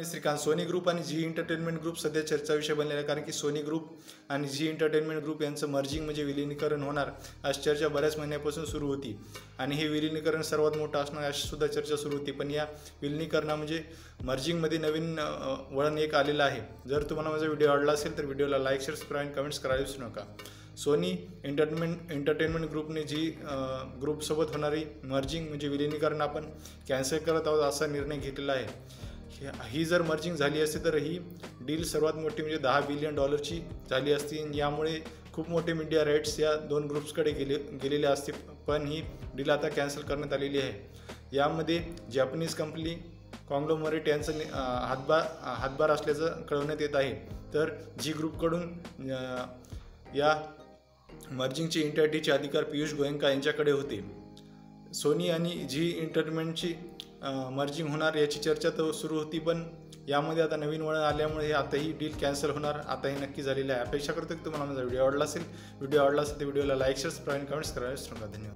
मी Shrikant. Sony group आणि Zee entertainment group सध्या चर्चा विषय बनलेला आहे, कारण की सोनी ग्रुप आणि झी एंटरटेनमेंट ग्रुप यांचं मर्जिंग म्हणजे विलिनीकरण होणार अशी चर्चा बऱ्याच महिन्यापासून सुरू होती आणि हे विलिनीकरण सर्वात मोठं असणार अशी सुद्धा चर्चा सुरू होती. पण या विलिनीकरणा म्हणजे मर्जिंगमध्ये नवीन वळण एक आलेलं आहे. जर तुम्हाला माझा व्हिडिओ आवडला असेल तर व्हिडिओला लाईक, शेअर, सबस्क्राईब आणि कमेंट्स करायला विसरू नका. सोनी एंटरटेनमेंट ग्रुपने जी ग्रुपसोबत होणारी मर्जिंग म्हणजे विलिनीकरण आपण कॅन्सल करत आहोत असा निर्णय घेतलेला आहे. ही जर मर्जिंग झाली असती तर ही डील सर्वात मोठी म्हणजे $10 बिलियन झाली असती. यामुळे खूप मोठे मीडिया राईट्स या दोन ग्रुप्सकडे गेलेले असते. पण ही डील आता कॅन्सल करण्यात आलेली आहे. यामध्ये जॅपनीज कंपनी कॉंग्लोमरेट यांचं हातभार असल्याचं कळवण्यात येत आहे. तर झी ग्रुपकडून या मर्जिंगचे एंटिटीचे अधिकार पियुष गोयंका यांच्याकडे होते. सोनी आणि झी एंटरटेनमेंटची मर्जिंग होणार याची चर्चा तर सुरू होती, पण यामध्ये आता नवीन वळण आल्यामुळे आता ही डील कॅन्सल होणार आता हे नक्की झालेलं आहे. अपेक्षा करतो की तुम्हाला माझा व्हिडिओ आवडला असेल तर व्हिडिओला लाईक, शेअर, सबस्क्राईब, कमेंट्स करायला विसरू नका. धन्यवाद.